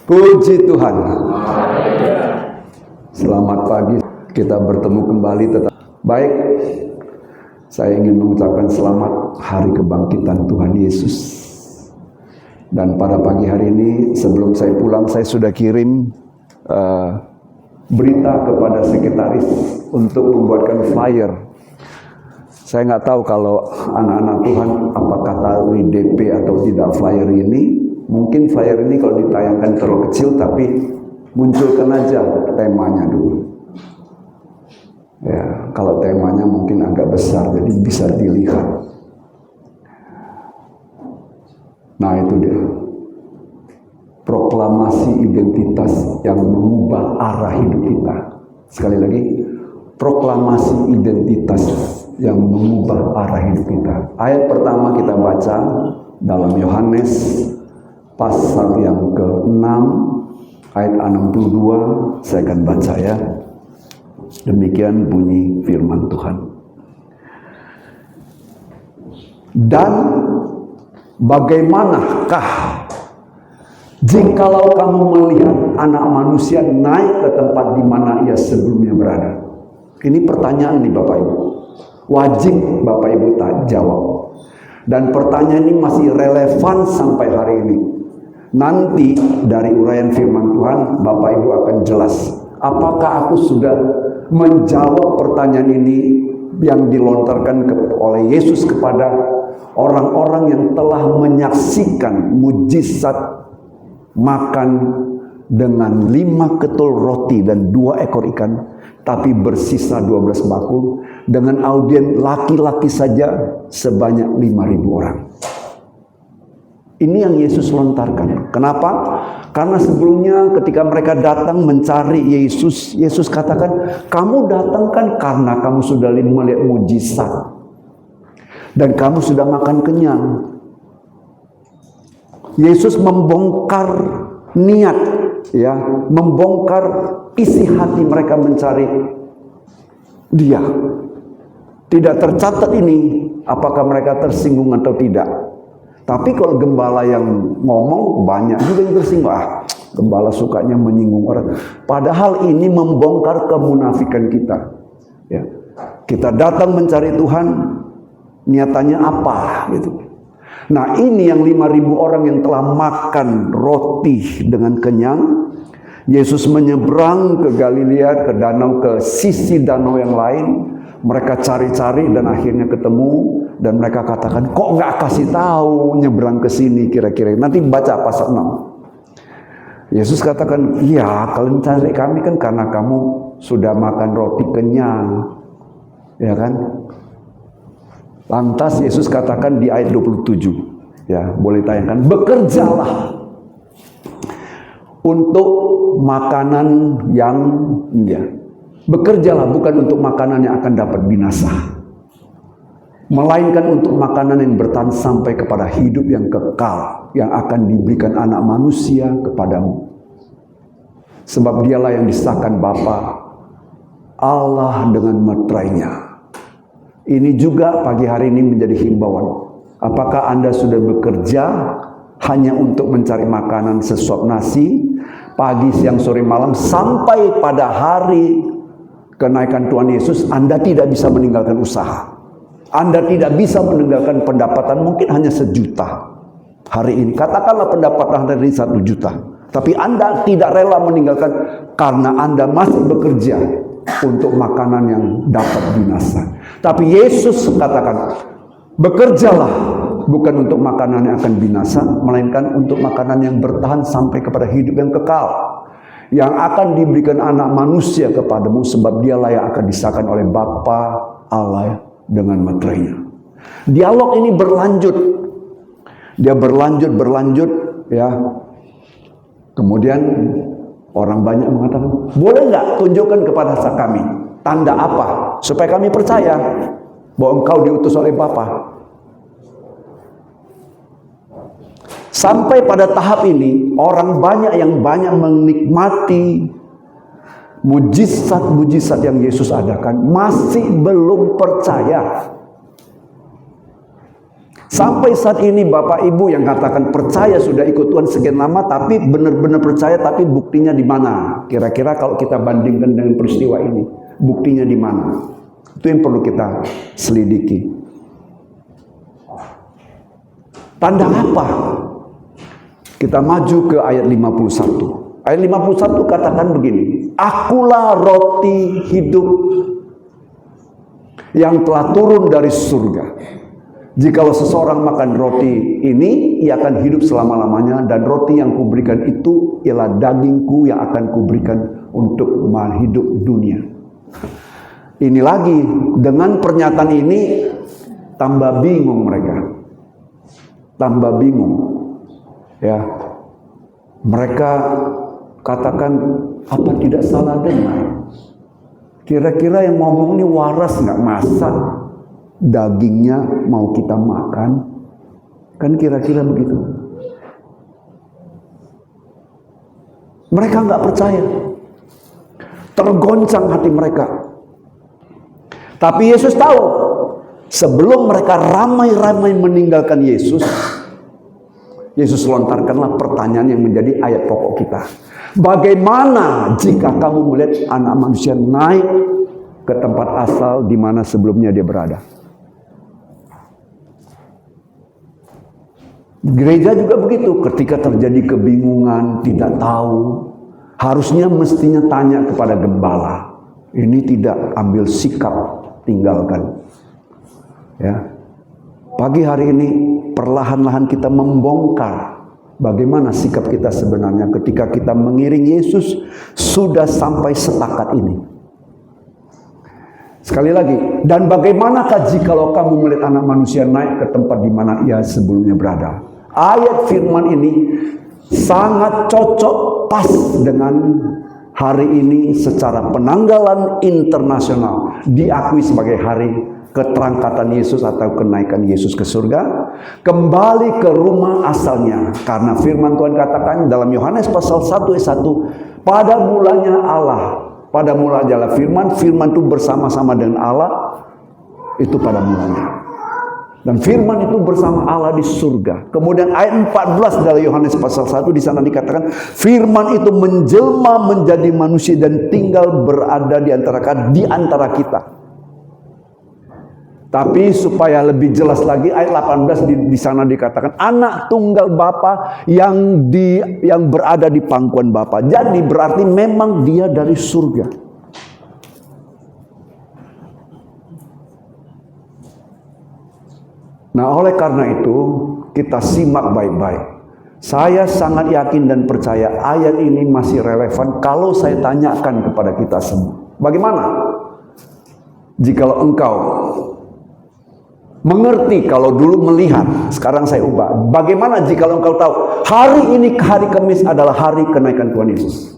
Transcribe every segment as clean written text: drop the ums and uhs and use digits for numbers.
Puji Tuhan. Selamat pagi, kita bertemu kembali tetap. Baik, saya ingin mengucapkan selamat hari kebangkitan Tuhan Yesus. Dan pada pagi hari ini, sebelum saya pulang, saya sudah kirim berita kepada sekretaris untuk membuatkan flyer. Saya nggak tahu kalau anak-anak Tuhan apakah tahu DP atau tidak flyer ini. Mungkin flyer ini kalau ditayangkan terlalu kecil, tapi munculkan aja temanya dulu. Ya, kalau temanya mungkin agak besar, jadi bisa dilihat. Nah, itu dia. Proklamasi identitas yang mengubah arah hidup kita. Sekali lagi, proklamasi identitas yang mengubah arah hidup kita. Ayat pertama kita baca dalam Yohanes pasal yang ke-6 ayat 62, saya akan baca ya. Demikian bunyi firman Tuhan. Dan bagaimanakah jikalau kamu melihat anak manusia naik ke tempat di mana ia sebelumnya berada? Ini pertanyaan nih Bapak Ibu. Wajib Bapak Ibu jawab. Dan pertanyaan ini masih relevan sampai hari ini. Nanti dari uraian firman Tuhan, Bapak Ibu akan jelas apakah aku sudah menjawab pertanyaan ini yang dilontarkan oleh Yesus kepada orang-orang yang telah menyaksikan mujizat makan dengan 5 ketul roti dan 2 ekor ikan, tapi bersisa 12 bakul dengan audien laki-laki saja sebanyak 5.000 orang. Ini yang Yesus lontarkan. Kenapa? Karena sebelumnya ketika mereka datang mencari Yesus, Yesus katakan, kamu datang kan karena kamu sudah melihat mujizat. Dan kamu sudah makan kenyang. Yesus membongkar niat, ya, membongkar isi hati mereka mencari Dia. Tidak tercatat ini apakah mereka tersinggung atau tidak. Tapi kalau gembala yang ngomong, banyak juga yang tersinggung. Gembala sukanya menyinggung orang. Padahal ini membongkar kemunafikan kita. Ya. Kita datang mencari Tuhan, niatannya apa? Gitu. Nah, ini yang 5.000 orang yang telah makan roti dengan kenyang. Yesus menyeberang ke Galilea, ke danau, ke sisi danau yang lain. Mereka cari-cari dan akhirnya ketemu. Dan mereka katakan, kok nggak kasih tahu nyeberang ke sini kira-kira. Nanti baca pasal 6. Yesus katakan, ya kalian cari kami kan karena kamu sudah makan roti kenyang. Ya kan? Lantas Yesus katakan di ayat 27. Ya, boleh tayangkan. Bekerjalah untuk makanan yang bekerjalah bukan untuk makanan yang akan dapat binasa, melainkan untuk makanan yang bertahan sampai kepada hidup yang kekal, yang akan diberikan anak manusia kepadamu. Sebab dialah yang disahkan Bapa Allah dengan meterainya. Ini juga pagi hari ini menjadi himbauan. Apakah Anda sudah bekerja hanya untuk mencari makanan sesuap nasi, pagi, siang, sore, malam, sampai pada hari kenaikan Tuhan Yesus, Anda tidak bisa meninggalkan usaha. Anda tidak bisa meninggalkan pendapatan mungkin hanya 1 juta hari ini. Katakanlah pendapatan hari ini 1 juta. Tapi Anda tidak rela meninggalkan karena Anda masih bekerja untuk makanan yang dapat binasa. Tapi Yesus katakan, bekerjalah bukan untuk makanan yang akan binasa, melainkan untuk makanan yang bertahan sampai kepada hidup yang kekal, yang akan diberikan anak manusia kepadamu, sebab dialah yang akan disahkan oleh Bapa Allah dengan meterainya. Dialog ini berlanjut. Dia berlanjut ya. Kemudian orang banyak mengatakan, boleh nggak tunjukkan kepada kami tanda apa supaya kami percaya bahwa engkau diutus oleh Bapa. Sampai pada tahap ini orang banyak yang menikmati mujizat-mujizat yang Yesus adakan masih belum percaya. Sampai saat ini Bapak Ibu yang katakan percaya sudah ikut Tuhan sekian lama, tapi benar-benar percaya, tapi buktinya di mana? Kira-kira kalau kita bandingkan dengan peristiwa ini, buktinya di mana? Itu yang perlu kita selidiki. Tanda apa? Kita maju ke ayat 51. Ayat 51 katakan begini, akulah roti hidup yang telah turun dari surga. Jikalau seseorang makan roti ini, ia akan hidup selama-lamanya, dan roti yang kuberikan itu ialah dagingku yang akan kuberikan untuk hidup dunia. Ini lagi, dengan pernyataan ini tambah bingung mereka. Tambah bingung. Ya. Mereka katakan, apa tidak salah dengar? Kira-kira yang ngomong ini waras nggak? Masa dagingnya mau kita makan? Kan kira-kira begitu. Mereka nggak percaya. Tergoncang hati mereka. Tapi Yesus tahu, sebelum mereka ramai-ramai meninggalkan Yesus, Yesus lontarkanlah pertanyaan yang menjadi ayat pokok kita. Bagaimana jika kamu melihat anak manusia naik ke tempat asal di mana sebelumnya dia berada? Gereja juga begitu, ketika terjadi kebingungan, tidak tahu, harusnya mestinya tanya kepada gembala. Ini tidak, ambil sikap, tinggalkan. Ya. Pagi hari ini perlahan-lahan kita membongkar bagaimana sikap kita sebenarnya ketika kita mengiring Yesus sudah sampai setakat ini. Sekali lagi, dan bagaimanakah jikalau kamu melihat anak manusia naik ke tempat di mana ia sebelumnya berada? Ayat firman ini sangat cocok pas dengan hari ini secara penanggalan internasional diakui sebagai hari keterangkatan Yesus atau kenaikan Yesus ke surga, kembali ke rumah asalnya. Karena firman Tuhan katakan dalam Yohanes pasal 1 ayat 1, pada mulanya Allah, pada mula adalah firman, firman itu bersama-sama dengan Allah, itu pada mulanya. Dan firman itu bersama Allah di surga. Kemudian ayat 14 dari Yohanes pasal 1 di sana dikatakan firman itu menjelma menjadi manusia dan tinggal berada di antara kita. Tapi supaya lebih jelas lagi ayat 18 di sana dikatakan anak tunggal Bapa yang berada di pangkuan Bapa. Jadi berarti memang dia dari surga. Nah, oleh karena itu kita simak baik-baik. Saya sangat yakin dan percaya ayat ini masih relevan kalau saya tanyakan kepada kita semua. Bagaimana jikalau engkau mengerti, kalau dulu melihat, sekarang saya ubah. Bagaimana jikalau engkau tahu hari ini, hari Kamis adalah hari kenaikan Tuhan Yesus?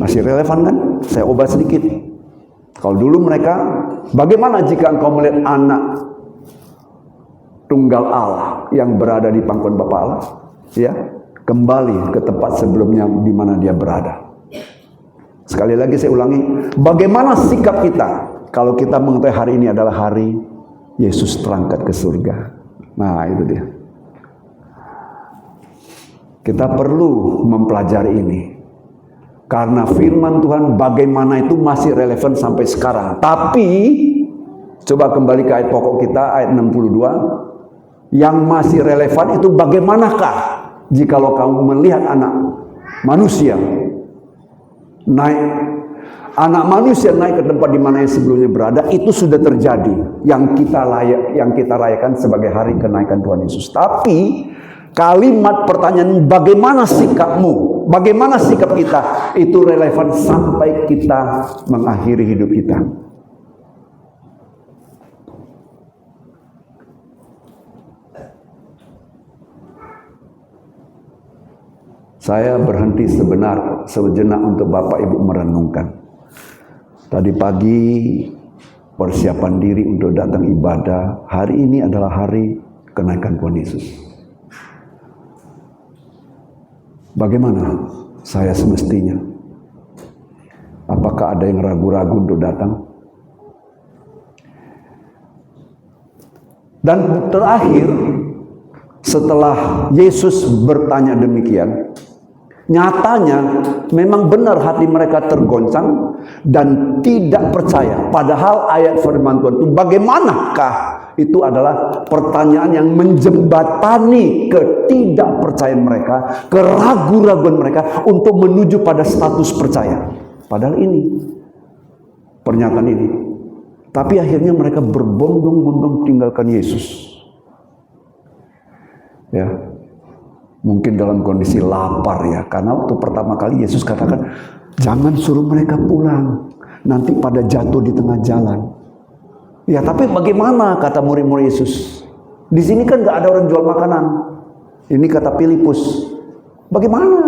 Masih relevan kan? Saya ubah sedikit. Kalau dulu mereka, bagaimana jika engkau melihat anak tunggal Allah yang berada di pangkuan Bapa Allah, ya, kembali ke tempat sebelumnya di mana dia berada. Sekali lagi saya ulangi, bagaimana sikap kita kalau kita mengetahui hari ini adalah hari Yesus terangkat ke surga? Nah, itu dia. Kita perlu mempelajari ini. Karena firman Tuhan bagaimana itu masih relevan sampai sekarang. Tapi, coba kembali ke ayat pokok kita, ayat 62. Yang masih relevan itu bagaimanakah jikalau kamu melihat anak manusia naik. Anak manusia naik ke tempat di mana yang sebelumnya berada, itu sudah terjadi. Yang kita rayakan sebagai hari kenaikan Tuhan Yesus. Tapi, kalimat pertanyaan bagaimana sikapmu, bagaimana sikap kita, itu relevan sampai kita mengakhiri hidup kita. Saya berhenti sejenak untuk Bapak Ibu merenungkan. Tadi pagi persiapan diri untuk datang ibadah. Hari ini adalah hari kenaikan Tuhan Yesus. Bagaimana saya semestinya? Apakah ada yang ragu-ragu untuk datang? Dan terakhir, setelah Yesus bertanya demikian, nyatanya memang benar hati mereka tergoncang dan tidak percaya. Padahal ayat firman Tuhan itu bagaimanakah? Itu adalah pertanyaan yang menjembatani ketidakpercayaan mereka, keraguan-raguan mereka untuk menuju pada status percaya. Padahal ini, pernyataan ini. Tapi akhirnya mereka berbondong-bondong tinggalkan Yesus. Ya, mungkin dalam kondisi lapar ya, karena waktu pertama kali Yesus katakan, jangan suruh mereka pulang, nanti pada jatuh di tengah jalan. Ya, tapi bagaimana, kata murid-murid Yesus? Di sini kan nggak ada orang jual makanan. Ini kata Filipus, bagaimana?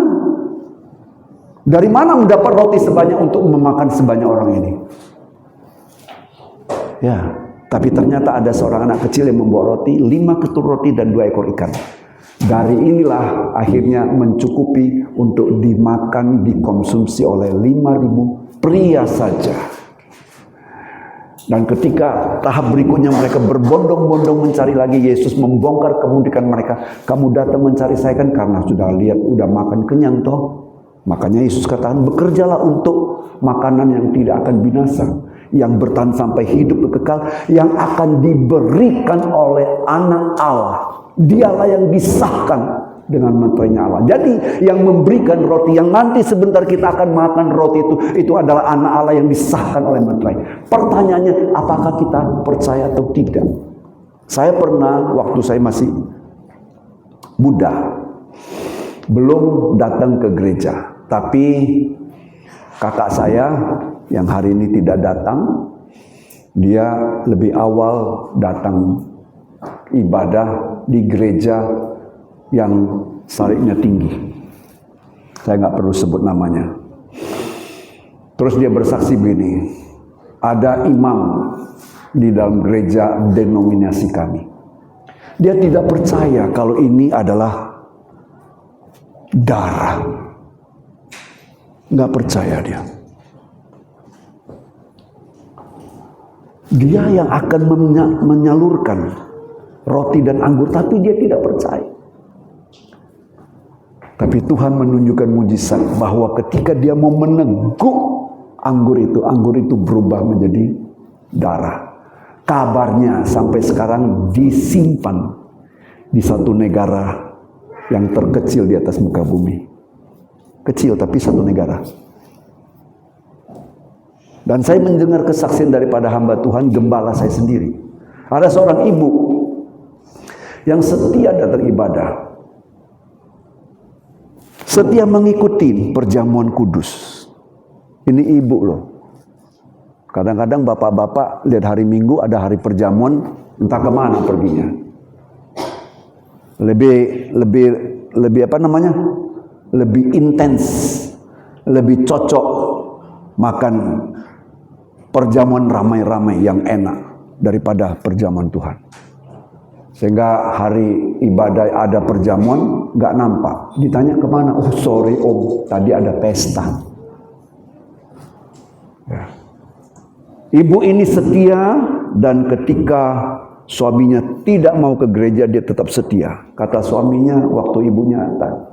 Dari mana mendapat roti sebanyak untuk memakan sebanyak orang ini? Ya, tapi ternyata ada seorang anak kecil yang membawa roti, 5 ketul roti dan 2 ekor ikan. Dari inilah akhirnya mencukupi untuk dimakan, dikonsumsi oleh 5.000 pria saja. Dan ketika tahap berikutnya mereka berbondong-bondong mencari lagi, Yesus membongkar kemudikan mereka. Kamu datang mencari saya kan karena sudah lihat, udah makan kenyang toh. Makanya Yesus katakan, bekerjalah untuk makanan yang tidak akan binasa, yang bertahan sampai hidup kekal, yang akan diberikan oleh Anak Allah. Dialah yang disahkan dengan menterainya Allah. Jadi yang memberikan roti, yang nanti sebentar kita akan makan roti itu adalah Anak Allah yang disahkan oleh menterai. Pertanyaannya, apakah kita percaya atau tidak? Saya pernah waktu saya masih muda, belum datang ke gereja, tapi kakak saya yang hari ini tidak datang, dia lebih awal datang ibadah di gereja yang salibnya tinggi. Saya nggak perlu sebut namanya. Terus dia bersaksi begini, ada imam di dalam gereja denominasi kami. Dia tidak percaya kalau ini adalah darah. Nggak percaya dia. Dia yang akan menyalurkan roti dan anggur, tapi dia tidak percaya. Tapi Tuhan menunjukkan mujizat bahwa ketika dia mau meneguk anggur itu berubah menjadi darah. Kabarnya sampai sekarang disimpan di satu negara yang terkecil di atas muka bumi. Kecil tapi satu negara. Dan saya mendengar kesaksian daripada hamba Tuhan, gembala saya sendiri. Ada seorang ibu yang setia datang ibadah, setia mengikuti perjamuan kudus. Ini ibu loh. Kadang-kadang bapak-bapak lihat hari Minggu ada hari perjamuan, entah kemana perginya. Lebih apa namanya? Lebih intens, lebih cocok makan perjamuan ramai-ramai yang enak daripada perjamuan Tuhan. Sehingga hari ibadah ada perjamuan, nggak nampak. Ditanya kemana? Oh sorry om, tadi ada pesta. Ya. Ibu ini setia, dan ketika suaminya tidak mau ke gereja, dia tetap setia. Kata suaminya waktu ibunya,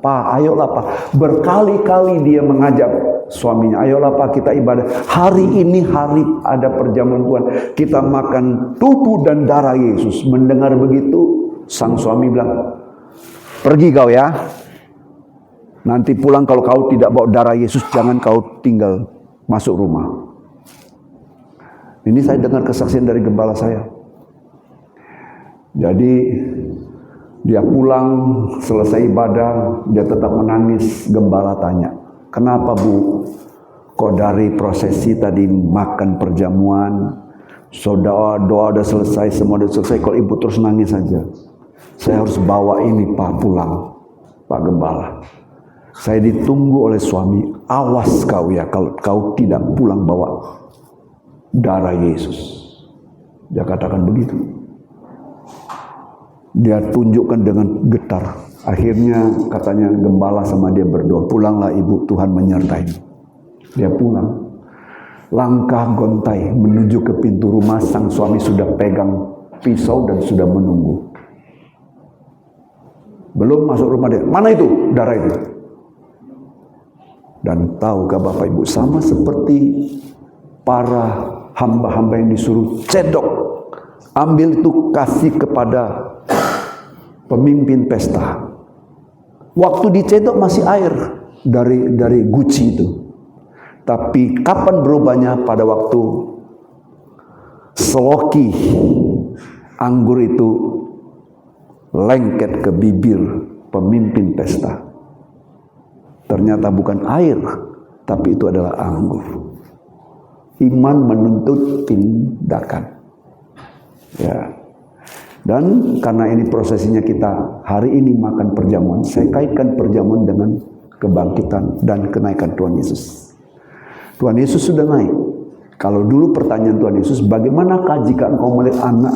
Pak ayolah Pak. Berkali-kali dia mengajak suaminya, ayolah Pak kita ibadah. Hari ini hari ada perjamuan Tuhan, kita makan tubuh dan darah Yesus. Mendengar begitu, sang suami bilang, pergi kau ya. Nanti pulang kalau kau tidak bawa darah Yesus, jangan kau tinggal masuk rumah. Ini saya dengar kesaksian dari gembala saya. Jadi dia pulang selesai ibadah, dia tetap menangis. Gembala tanya, kenapa Bu? Kok dari prosesi tadi makan perjamuan, doa udah selesai, semua udah selesai, kalau ibu terus nangis saja. Saya harus bawa ini Pak pulang, Pak Gembala. Saya ditunggu oleh suami, awas kau ya kalau kau tidak pulang bawa darah Yesus. Dia katakan begitu. Dia tunjukkan dengan getar. Akhirnya katanya gembala sama dia berdoa, pulanglah ibu, Tuhan menyertai. Dia pulang. Langkah gontai menuju ke pintu rumah, sang suami sudah pegang pisau dan sudah menunggu. Belum masuk rumah dia. Mana itu darah itu? Dan tahukah Bapak Ibu, sama seperti para hamba-hamba yang disuruh cedok, ambil itu kasih kepada pemimpin pesta. Waktu dicedok masih air dari guci itu. Tapi kapan berubahnya? Pada waktu seloki anggur itu lengket ke bibir pemimpin pesta. Ternyata bukan air, tapi itu adalah anggur. Iman menuntut tindakan. Ya. Dan karena ini prosesinya kita hari ini makan perjamuan, saya kaitkan perjamuan dengan kebangkitan dan kenaikan Tuhan Yesus. Tuhan Yesus sudah naik. Kalau dulu pertanyaan Tuhan Yesus, bagaimanakah jika engkau melihat anak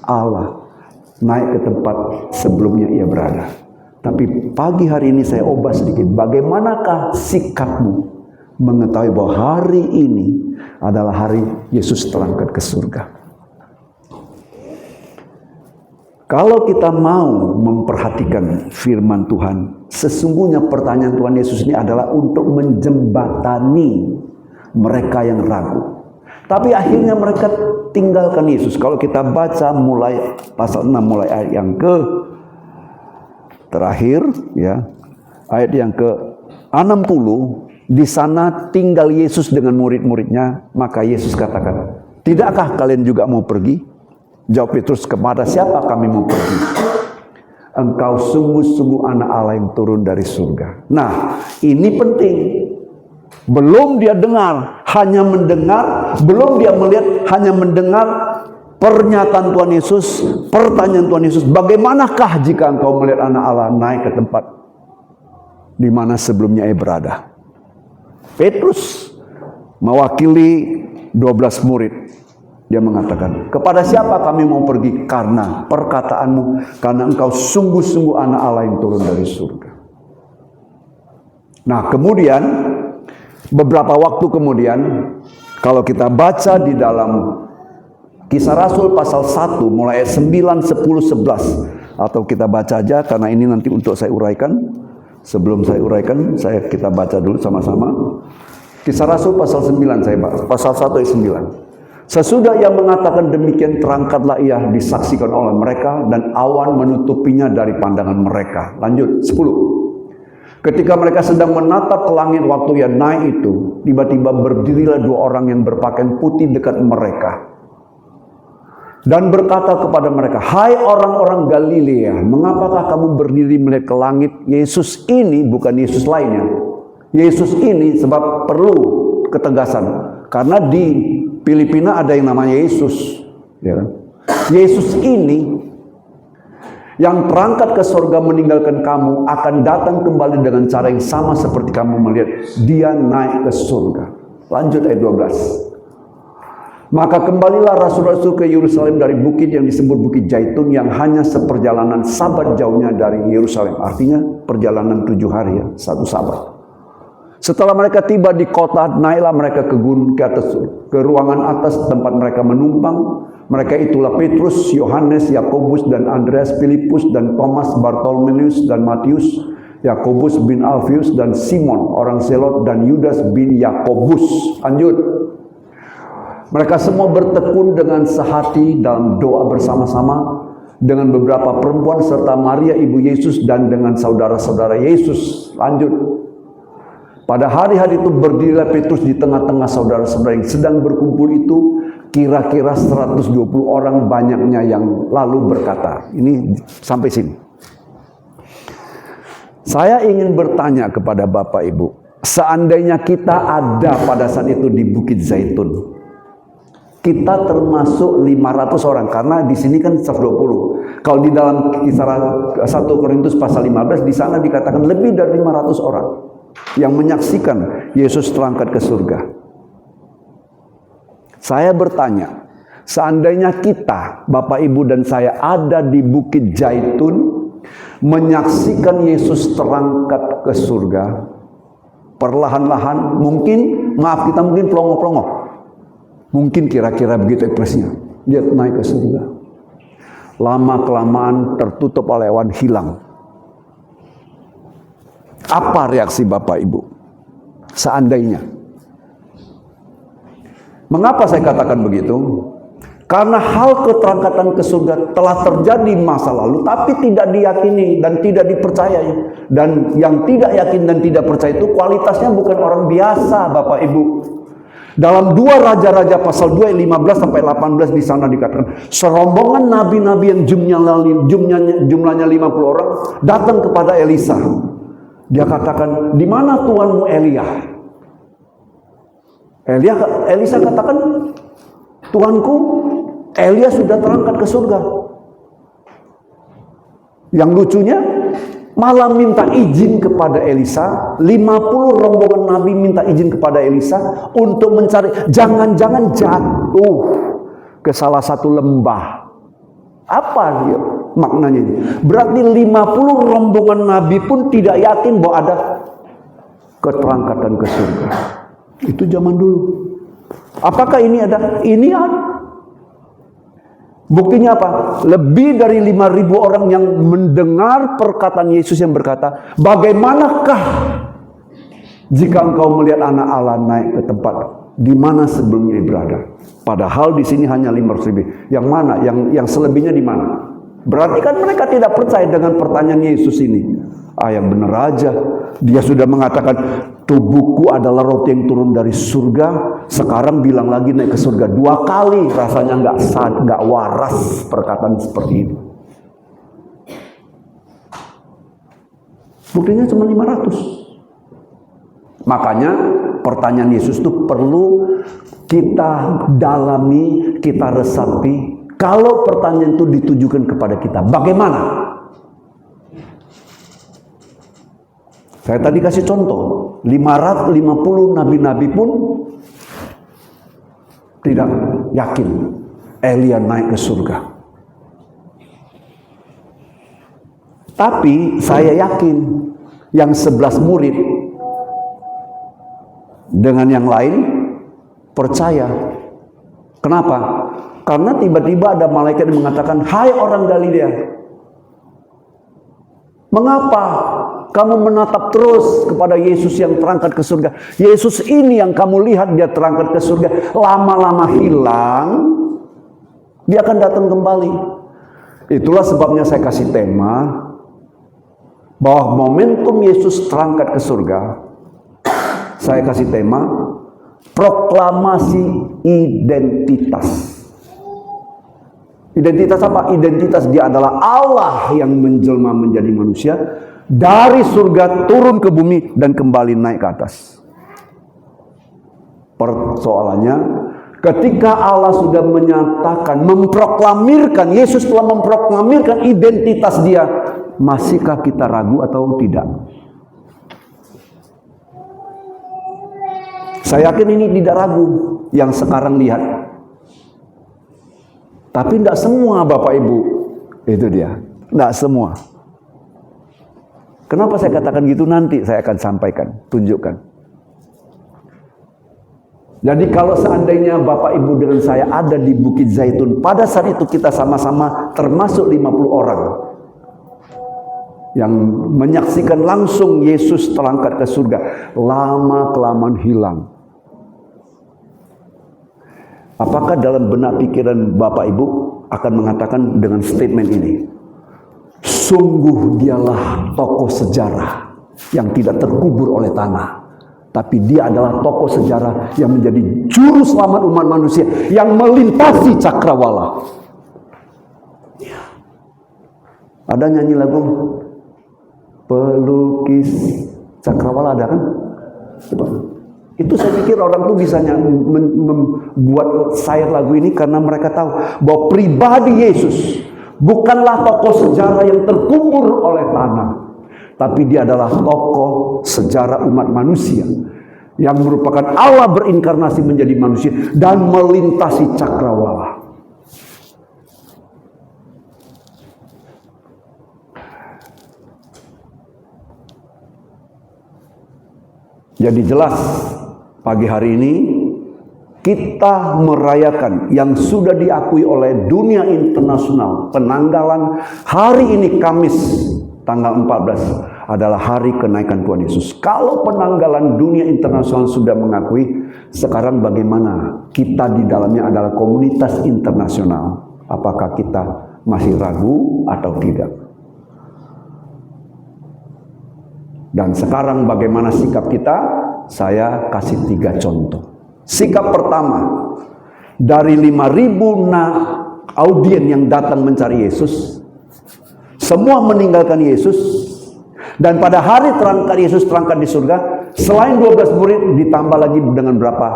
Allah naik ke tempat sebelumnya ia berada? Tapi pagi hari ini saya ubah sedikit. Bagaimanakah sikapmu mengetahui bahwa hari ini adalah hari Yesus terangkat ke surga? Kalau kita mau memperhatikan firman Tuhan, sesungguhnya pertanyaan Tuhan Yesus ini adalah untuk menjembatani mereka yang ragu. Tapi akhirnya mereka tinggalkan Yesus. Kalau kita baca mulai pasal 6, mulai ayat yang terakhir, ya, ayat yang ke-60, di sana tinggal Yesus dengan murid-muridnya. Maka Yesus katakan, tidakkah kalian juga mau pergi? Jawab Petrus, kepada siapa kami mau pergi? Engkau sungguh-sungguh anak Allah yang turun dari surga. Nah, ini penting. Belum dia dengar, hanya mendengar. Belum dia melihat, hanya mendengar pernyataan Tuhan Yesus, pertanyaan Tuhan Yesus, bagaimanakah jika engkau melihat anak Allah naik ke tempat di mana sebelumnya ia berada? Petrus mewakili 12 murid. Dia mengatakan, kepada siapa kami mau pergi? Karena perkataanmu, karena engkau sungguh-sungguh anak Allah yang turun dari surga. Nah, kemudian beberapa waktu kemudian, kalau kita baca di dalam Kisah Rasul pasal 1 mulai ayat 9, 10, 11, atau kita baca aja karena ini nanti untuk saya uraikan. Sebelum saya uraikan, kita baca dulu sama-sama. Kisah Rasul pasal 9, pasal 1 ayat 9. Sesudah ia mengatakan demikian, terangkatlah ia disaksikan oleh mereka dan awan menutupinya dari pandangan mereka. Lanjut 10. Ketika mereka sedang menatap ke langit waktu ia naik itu, tiba-tiba berdirilah 2 orang yang berpakaian putih dekat mereka. Dan berkata kepada mereka, hai orang-orang Galilea, mengapakah kamu berdiri melihat ke langit? Yesus ini bukan Yesus lainnya. Yesus ini sebab perlu ketegasan. Karena di Filipina ada yang namanya Yesus. Ya. Yesus ini yang terangkat ke surga meninggalkan kamu akan datang kembali dengan cara yang sama seperti kamu melihat dia naik ke surga. Lanjut ayat 12. Maka kembalilah rasul-rasul ke Yerusalem dari bukit yang disebut Bukit Zaitun yang hanya seperjalanan sabat jauhnya dari Yerusalem. Artinya perjalanan 7 hari ya, 1 sabat. Setelah mereka tiba di kota, naiklah mereka ke atas, ke ruangan atas tempat mereka menumpang. Mereka itulah Petrus, Yohanes, Yakobus dan Andreas, Filipus dan Thomas, Bartolomeus dan Matius, Yakobus bin Alfius dan Simon orang Zelot dan Yudas bin Yakobus. Lanjut. Mereka semua bertekun dengan sehati dalam doa bersama-sama dengan beberapa perempuan serta Maria ibu Yesus dan dengan saudara-saudara Yesus. Lanjut. Pada hari-hari itu berdirilah Petrus di tengah-tengah saudara-saudara yang sedang berkumpul itu, kira-kira 120 orang banyaknya yang lalu berkata. Ini sampai sini. Saya ingin bertanya kepada Bapak Ibu, seandainya kita ada pada saat itu di Bukit Zaitun, kita termasuk 500 orang, karena di sini kan 120. Kalau di dalam Kisah 1 Korintus pasal 15, di sana dikatakan lebih dari 500 orang yang menyaksikan Yesus terangkat ke surga. Saya bertanya, seandainya kita, Bapak Ibu dan saya ada di Bukit Zaitun menyaksikan Yesus terangkat ke surga, perlahan-lahan mungkin, maaf kita mungkin pelongo-pelongo. Mungkin kira-kira begitu ekspresinya. Dia naik ke surga. lama-kelamaan tertutup oleh awan hilang. Apa reaksi Bapak Ibu? Seandainya. Mengapa saya katakan begitu? Karena hal keterangkatan ke surga telah terjadi masa lalu, tapi tidak diyakini dan tidak dipercayai. Dan yang tidak yakin dan tidak percaya itu kualitasnya bukan orang biasa, Bapak Ibu. Dalam 2 Raja-Raja pasal 2 15 sampai 18 di sana dikatakan, serombongan nabi-nabi yang jumlahnya 50 orang datang kepada Elisa. Dia katakan, "Di mana tuanmu Elia?" Elisa katakan, "Tuanku, Elia sudah terangkat ke surga." Yang lucunya, malah minta izin kepada Elisa. 50 rombongan nabi minta izin kepada Elisa untuk mencari, jangan-jangan jatuh ke salah satu lembah. Apa dia maknanya ini? Berarti 50 rombongan nabi pun tidak yakin bahwa ada keterangkatan ke surga. Itu zaman dulu. Apakah ini ada? Ini ada. Buktinya apa? Lebih dari 5.000 orang yang mendengar perkataan Yesus yang berkata, "Bagaimanakah jika engkau melihat anak Allah naik ke tempat di mana sebelumnya berada?" Padahal di sini hanya 500.000. Yang mana? Yang selebihnya di mana? Berarti kan mereka tidak percaya dengan pertanyaan Yesus ini. Yang benar aja. Dia sudah mengatakan, tubuhku adalah roti yang turun dari surga. Sekarang bilang lagi naik ke surga 2 kali. Rasanya nggak waras perkataan seperti itu. Buktinya cuma 500. Makanya pertanyaan Yesus itu perlu kita dalami, kita resapi. Kalau pertanyaan itu ditujukan kepada kita, bagaimana? Saya tadi kasih contoh, 550 nabi-nabi pun tidak yakin Elia naik ke surga. Tapi saya yakin yang 11 murid dengan yang lain percaya. Kenapa? Karena tiba-tiba ada malaikat yang mengatakan, "Hai orang Galilea, mengapa kamu menatap terus kepada Yesus yang terangkat ke surga? Yesus ini yang kamu lihat dia terangkat ke surga, lama-lama hilang, dia akan datang kembali." Itulah sebabnya saya kasih tema bahwa momentum Yesus terangkat ke surga, saya kasih tema proklamasi identitas. Identitas apa? Identitas dia adalah Allah yang menjelma menjadi manusia, dari surga turun ke bumi dan kembali naik ke atas. Persoalannya, ketika Allah sudah menyatakan, memproklamirkan, Yesus telah memproklamirkan identitas dia, masihkah kita ragu atau tidak? Saya yakin ini tidak ragu yang sekarang lihat. Tapi tidak semua Bapak Ibu. Itu dia. Tidak semua. Kenapa saya katakan gitu? Nanti saya akan sampaikan, tunjukkan. Jadi kalau seandainya Bapak Ibu dengan saya ada di Bukit Zaitun, pada saat itu kita sama-sama termasuk 50 orang yang menyaksikan langsung Yesus terangkat ke surga, lama-kelamaan hilang. Apakah dalam benak pikiran Bapak Ibu akan mengatakan dengan statement ini, sungguh dialah tokoh sejarah yang tidak terkubur oleh tanah, tapi dia adalah tokoh sejarah yang menjadi juru selamat umat manusia yang melintasi cakrawala. Ada nyanyi lagu pelukis cakrawala, ada kan? Itu saya pikir orang tuh bisa membuat syair lagu ini karena mereka tahu bahwa pribadi Yesus bukanlah tokoh sejarah yang terkubur oleh tanah, tapi dia adalah tokoh sejarah umat manusia yang merupakan Allah berinkarnasi menjadi manusia dan melintasi cakrawala. Jadi jelas pagi hari ini kita merayakan yang sudah diakui oleh dunia internasional. Penanggalan hari ini Kamis tanggal 14 adalah hari kenaikan Tuhan Yesus. Kalau penanggalan dunia internasional sudah mengakui, sekarang bagaimana kita di dalamnya adalah komunitas internasional? Apakah kita masih ragu atau tidak? Dan sekarang bagaimana sikap kita? Saya kasih 3 contoh. Sikap pertama, dari 5.000 audien yang datang mencari Yesus, semua meninggalkan Yesus, dan pada hari terangkat Yesus terangkat di surga, selain 12 murid ditambah lagi dengan berapa?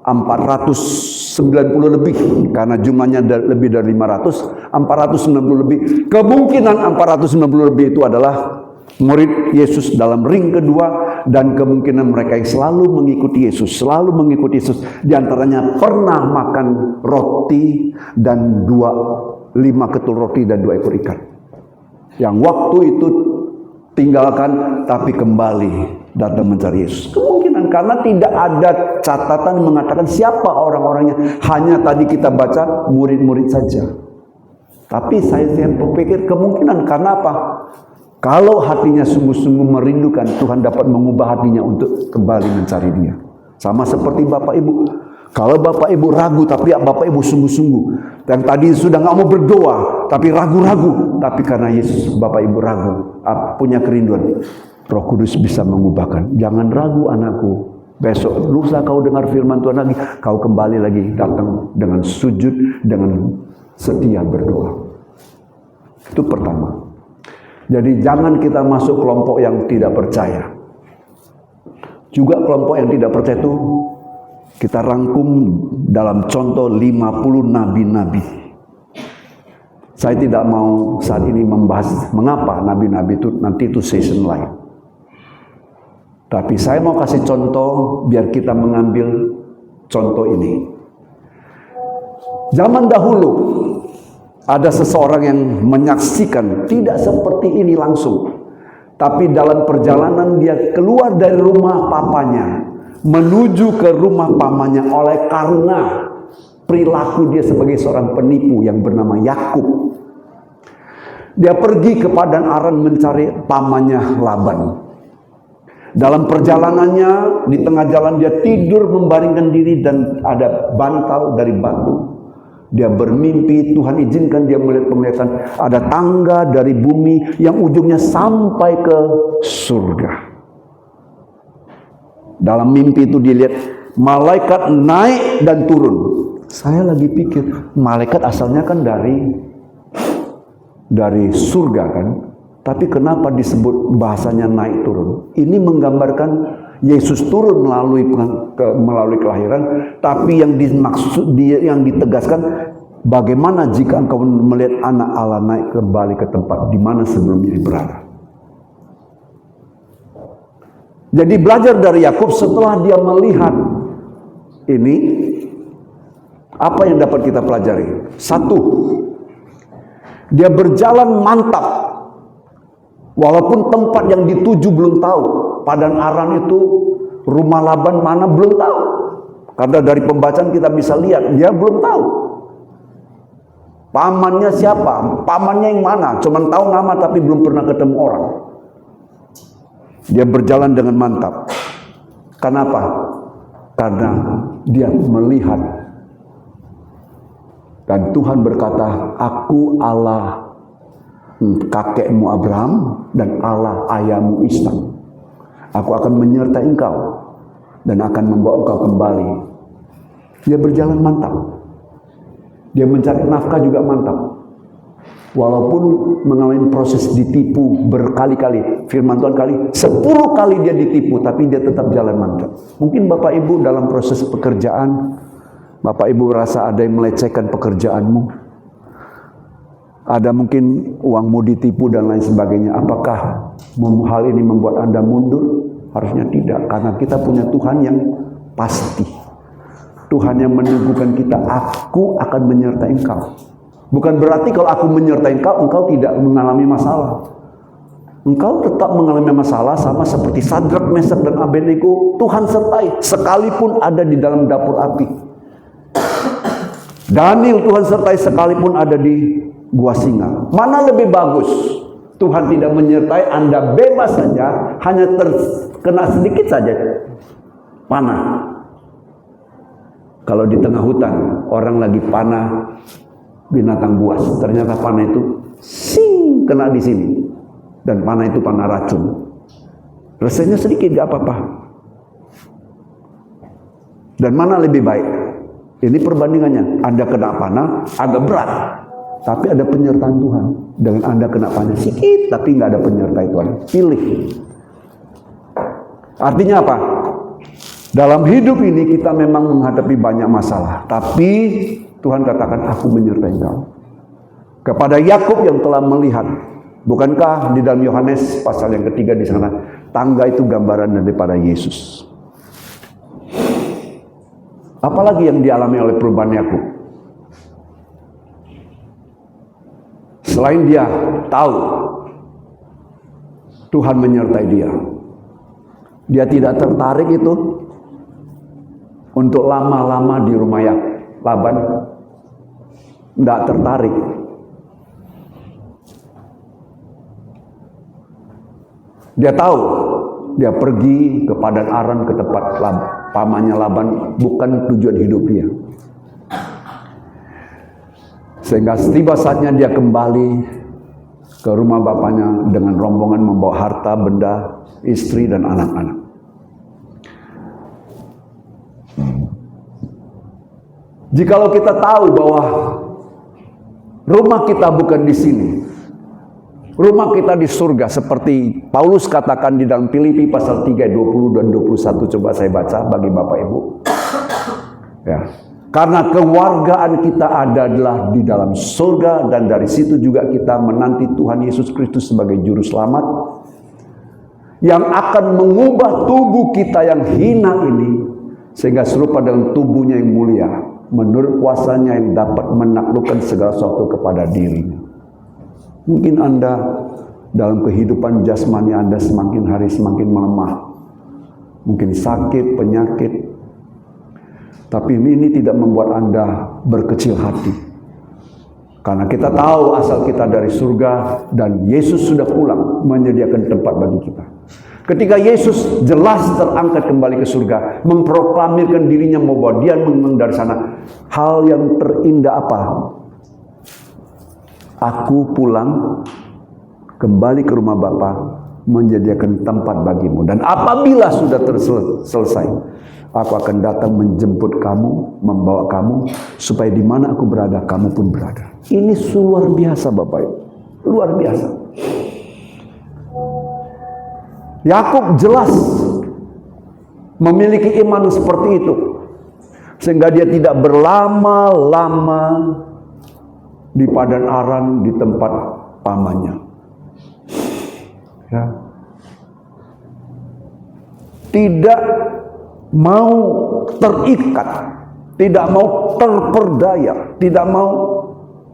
490 lebih, karena jumlahnya lebih dari 500, 490 lebih. Kemungkinan 490 lebih itu adalah murid Yesus dalam ring kedua, dan kemungkinan mereka yang selalu mengikuti Yesus, di antaranya pernah makan roti dan 5 ketul roti dan 2 ekor ikan. Yang waktu itu tinggalkan tapi kembali datang mencari Yesus. Kemungkinan karena tidak ada catatan mengatakan siapa orang-orangnya, hanya tadi kita baca murid-murid saja. Tapi saya berpikir kemungkinan karena apa? Kalau hatinya sungguh-sungguh merindukan, Tuhan dapat mengubah hatinya untuk kembali mencari Dia. Sama seperti Bapak Ibu. Kalau Bapak Ibu ragu, tapi Bapak Ibu sungguh-sungguh. Yang tadi sudah nggak mau berdoa, tapi ragu-ragu. Tapi karena Yesus, Bapak Ibu ragu, punya kerinduan. Roh Kudus bisa mengubahkan. Jangan ragu anakku. Besok, lusa kau dengar firman Tuhan lagi, kau kembali lagi datang dengan sujud, dengan setia berdoa. Itu pertama. Jadi jangan kita masuk kelompok yang tidak percaya. Juga kelompok yang tidak percaya itu kita rangkum dalam contoh 50 nabi-nabi. Saya tidak mau saat ini membahas mengapa nabi-nabi itu nanti itu season lain. Tapi saya mau kasih contoh biar kita mengambil contoh ini. Zaman dahulu ada seseorang yang menyaksikan tidak seperti ini langsung, tapi dalam perjalanan dia keluar dari rumah papanya menuju ke rumah pamannya oleh karena perilaku dia sebagai seorang penipu yang bernama Yakub. Dia pergi ke padang Aran mencari pamannya Laban. Dalam perjalanannya di tengah jalan dia tidur membaringkan diri dan ada bantal dari batu. Dia bermimpi, Tuhan izinkan dia melihat penglihatan, ada tangga dari bumi yang ujungnya sampai ke surga. Dalam mimpi itu dilihat malaikat naik dan turun. Saya lagi pikir, malaikat asalnya kan dari surga kan, tapi kenapa disebut bahasanya naik turun? Ini menggambarkan Yesus turun melalui kelahiran, tapi yang dimaksud yang ditegaskan, bagaimana jika engkau melihat anak Allah naik kembali ke tempat di mana sebelumnya berada. Jadi belajar dari Yakub, setelah dia melihat ini, apa yang dapat kita pelajari? Satu, dia berjalan mantap, walaupun tempat yang dituju belum tahu. Padang Aran itu rumah Laban mana belum tahu. Karena dari pembacaan kita bisa lihat dia belum tahu. Pamannya siapa? Pamannya yang mana? Cuman tahu nama tapi belum pernah ketemu orang. Dia berjalan dengan mantap. Kenapa? Karena dia melihat. Dan Tuhan berkata, aku Allah kakekmu Abraham dan Allah ayahmu Ishak. Aku akan menyertai engkau dan akan membawa engkau kembali. Dia berjalan mantap. Dia mencari nafkah juga mantap. Walaupun mengalami proses ditipu berkali-kali. Firman Tuhan 10 kali dia ditipu, tapi dia tetap jalan mantap. Mungkin Bapak Ibu dalam proses pekerjaan, Bapak Ibu merasa ada yang melecehkan pekerjaanmu. Ada mungkin uangmu ditipu dan lain sebagainya. Apakah hal ini membuat Anda mundur? Harusnya tidak, karena kita punya Tuhan yang pasti. Tuhan yang meneguhkan kita, aku akan menyertai engkau. Bukan berarti kalau aku menyertai engkau, engkau tidak mengalami masalah. Engkau tetap mengalami masalah sama seperti Sadrak, Mesak, dan Abednego. Tuhan sertai, sekalipun ada di dalam dapur api. Daniel Tuhan sertai sekalipun ada di gua singa. Mana lebih bagus? Tuhan tidak menyertai Anda bebas saja, hanya terkena sedikit saja panah. Kalau di tengah hutan, orang lagi panah binatang buas, ternyata panah itu kena di sini, dan panah itu panah racun. Rasanya sedikit gak apa-apa. Dan mana lebih baik? Ini perbandingannya. Anda kena panah agak berat, tapi ada penyertaan Tuhan. Dengan Anda kena panah sedikit, tapi nggak ada penyertaan Tuhan. Pilih. Artinya apa? Dalam hidup ini kita memang menghadapi banyak masalah, tapi Tuhan katakan, aku menyertai kau. Kepada Yakub yang telah melihat, bukankah di dalam Yohanes pasal yang ketiga di sana, tangga itu gambaran daripada Yesus. Apalagi yang dialami oleh perubahan Yakub? Selain dia tahu Tuhan menyertai dia tidak tertarik itu untuk lama-lama di rumah Laban. Tidak tertarik. Dia tahu dia pergi ke Padan Aram, ke tempat pamannya Laban, bukan tujuan hidup dia. Sehingga setiba saatnya dia kembali ke rumah bapaknya dengan rombongan membawa harta, benda, istri dan anak-anak. Jikalau kita tahu bahwa rumah kita bukan di sini, rumah kita di surga, seperti Paulus katakan di dalam Filipi pasal 3, 20 dan 21, coba saya baca bagi Bapak Ibu. Ya. Karena kewargaan kita adalah di dalam surga, dan dari situ juga kita menanti Tuhan Yesus Kristus sebagai juru selamat yang akan mengubah tubuh kita yang hina ini sehingga serupa dengan tubuhnya yang mulia, menurut kuasanya yang dapat menaklukkan segala sesuatu kepada dirinya. Mungkin Anda dalam kehidupan jasmani Anda semakin hari semakin melemah, mungkin sakit, penyakit. Tapi ini tidak membuat Anda berkecil hati. Karena kita tahu asal kita dari surga dan Yesus sudah pulang menyediakan tempat bagi kita. Ketika Yesus jelas terangkat kembali ke surga, memproklamirkan dirinya bahwa dia menang dari sana. Hal yang terindah apa? Aku pulang kembali ke rumah Bapa menyediakan tempat bagimu. Dan apabila sudah selesai, aku akan datang menjemput kamu, membawa kamu, supaya di mana aku berada, kamu pun berada. Ini luar biasa Bapak Ibu. Luar biasa. Yakub jelas memiliki iman seperti itu. Sehingga dia tidak berlama-lama di Padan Aram, di tempat pamannya. Ya. Tidak mau terikat, tidak mau terperdaya, tidak mau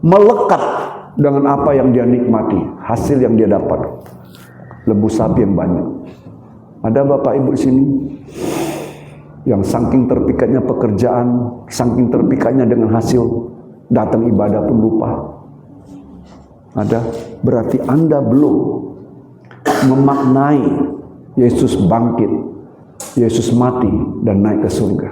melekat dengan apa yang dia nikmati, hasil yang dia dapat, lembu sapi yang banyak. Ada Bapak Ibu di sini yang saking terpikatnya pekerjaan, saking terpikatnya dengan hasil, datang ibadah pun lupa. Ada, berarti Anda belum memaknai Yesus bangkit, Yesus mati dan naik ke surga,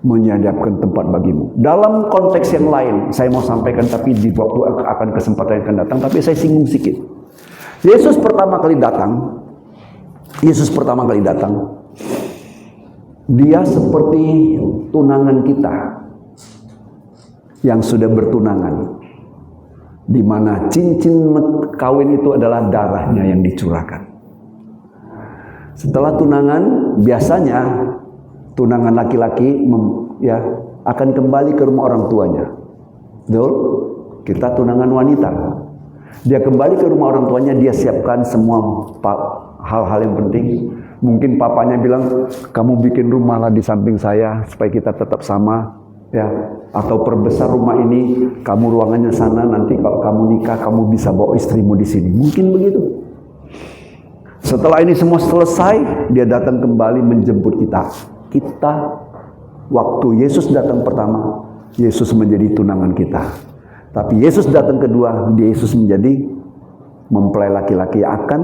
menyediakan tempat bagimu. Dalam konteks yang lain saya mau sampaikan, tapi di waktu akan kesempatan yang akan datang, tapi saya singgung sedikit. Yesus pertama kali datang, dia seperti tunangan kita yang sudah bertunangan, di mana cincin kawin itu adalah darahnya yang dicurahkan. Setelah tunangan, biasanya tunangan laki-laki akan kembali ke rumah orang tuanya. Betul? Kita tunangan wanita. Dia kembali ke rumah orang tuanya, dia siapkan semua hal-hal yang penting. Mungkin papanya bilang, kamu bikin rumah lah di samping saya supaya kita tetap sama, ya. Atau perbesar rumah ini, kamu ruangannya sana, nanti kalau kamu nikah kamu bisa bawa istrimu di sini. Mungkin begitu. Setelah ini semua selesai, dia datang kembali menjemput kita. Waktu Yesus datang pertama, Yesus menjadi tunangan kita. Tapi Yesus datang kedua, Yesus menjadi mempelai laki-laki yang akan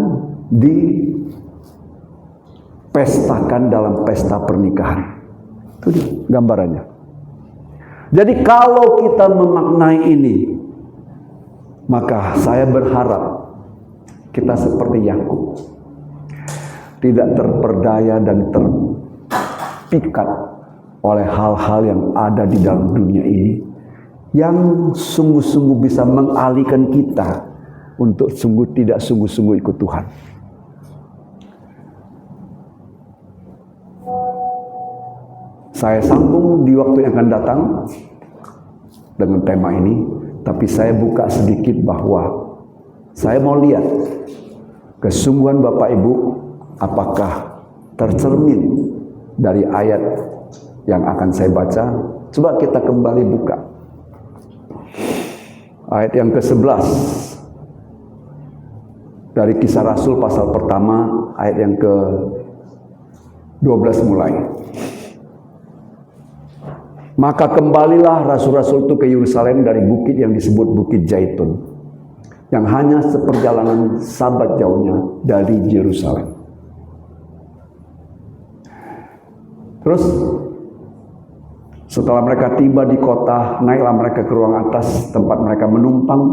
dipestakan dalam pesta pernikahan. Itu dia gambarannya. Jadi kalau kita memaknai ini, maka saya berharap kita seperti Yakub, tidak terperdaya dan terpikat oleh hal-hal yang ada di dalam dunia ini, yang sungguh-sungguh bisa mengalihkan kita untuk tidak sungguh-sungguh ikut Tuhan. Saya sambung di waktu yang akan datang dengan tema ini, tapi saya buka sedikit bahwa saya mau lihat kesungguhan Bapak Ibu apakah tercermin dari ayat yang akan saya baca. Coba kita kembali buka ayat yang ke-11 dari Kisah Rasul pasal pertama ayat yang ke-12 mulai. Maka kembalilah rasul-rasul itu ke Yerusalem dari bukit yang disebut Bukit Zaitun, yang hanya seperjalanan sabat jauhnya dari Yerusalem. Terus setelah mereka tiba di kota, naiklah mereka ke ruang atas tempat mereka menumpang.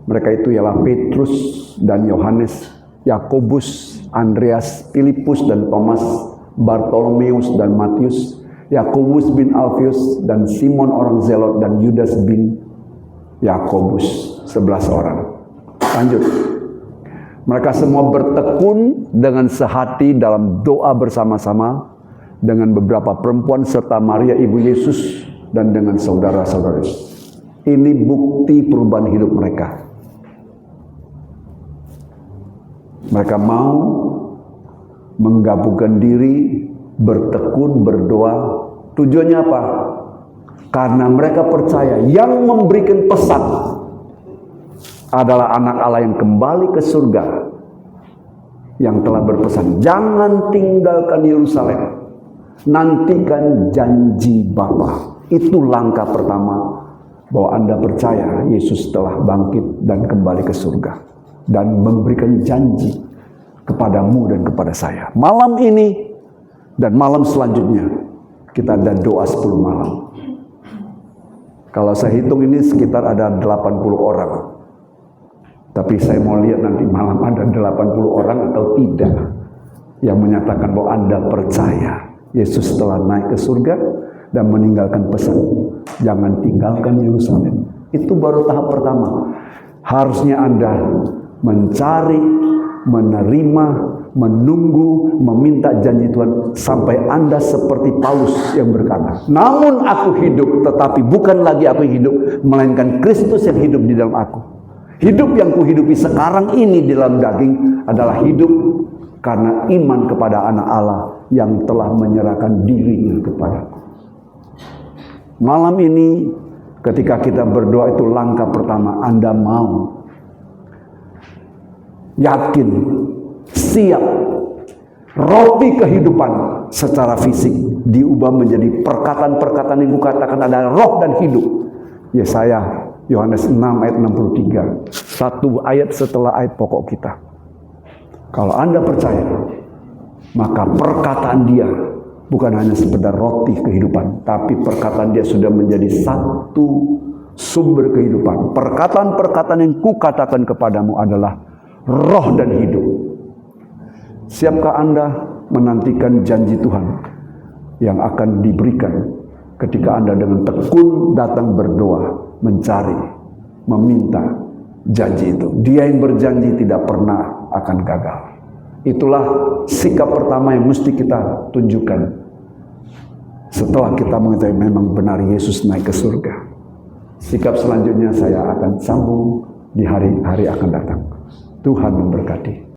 Mereka itu ialah Petrus dan Yohanes, Yakobus, Andreas, Filipus dan Thomas, Bartolomeus dan Matius, Yakobus bin Alfius dan Simon orang Zelot dan Yudas bin Yakobus, 11 orang. Lanjut. Mereka semua bertekun dengan sehati dalam doa bersama-sama dengan beberapa perempuan serta Maria ibu Yesus dan dengan saudara-saudara. Ini bukti perubahan hidup mereka. Mereka mau menggabungkan diri, bertekun, berdoa. Tujuannya apa? Karena mereka percaya yang memberikan pesan adalah anak Allah yang kembali ke surga, yang telah berpesan, jangan tinggalkan Yerusalem, nantikan janji Bapa. Itu langkah pertama bahwa Anda percaya Yesus telah bangkit dan kembali ke surga dan memberikan janji kepadamu dan kepada saya. Malam ini dan malam selanjutnya kita ada doa 10 malam. Kalau saya hitung ini sekitar ada 80 orang. Tapi saya mau lihat nanti malam ada 80 orang atau tidak yang menyatakan bahwa Anda percaya Yesus telah naik ke surga dan meninggalkan pesan, jangan tinggalkan Yerusalem. Itu baru tahap pertama. Harusnya Anda mencari, menerima, menunggu, meminta janji Tuhan sampai Anda seperti Paulus yang berkata, namun aku hidup, tetapi bukan lagi aku yang hidup, melainkan Kristus yang hidup di dalam aku. Hidup yang kuhidupi sekarang ini di dalam daging adalah hidup karena iman kepada anak Allah yang telah menyerahkan dirinya kepadaku. Malam ini ketika kita berdoa itu langkah pertama, Anda mau yakin, siap, roti kehidupan secara fisik diubah menjadi perkataan-perkataan yang kukatakan adalah roh dan hidup. Yesaya Yohanes 6 ayat 63, satu ayat setelah ayat pokok kita. Kalau Anda percaya, maka perkataan dia bukan hanya sekedar roti kehidupan, tapi perkataan dia sudah menjadi satu sumber kehidupan. Perkataan-perkataan yang kukatakan kepadamu adalah roh dan hidup. Siapkah Anda menantikan janji Tuhan yang akan diberikan ketika Anda dengan tekun datang berdoa, mencari, meminta janji itu? Dia yang berjanji tidak pernah akan gagal. Itulah sikap pertama yang mesti kita tunjukkan setelah kita mengetahui memang benar Yesus naik ke surga. Sikap selanjutnya saya akan sambung di hari-hari akan datang. Tuhan memberkati.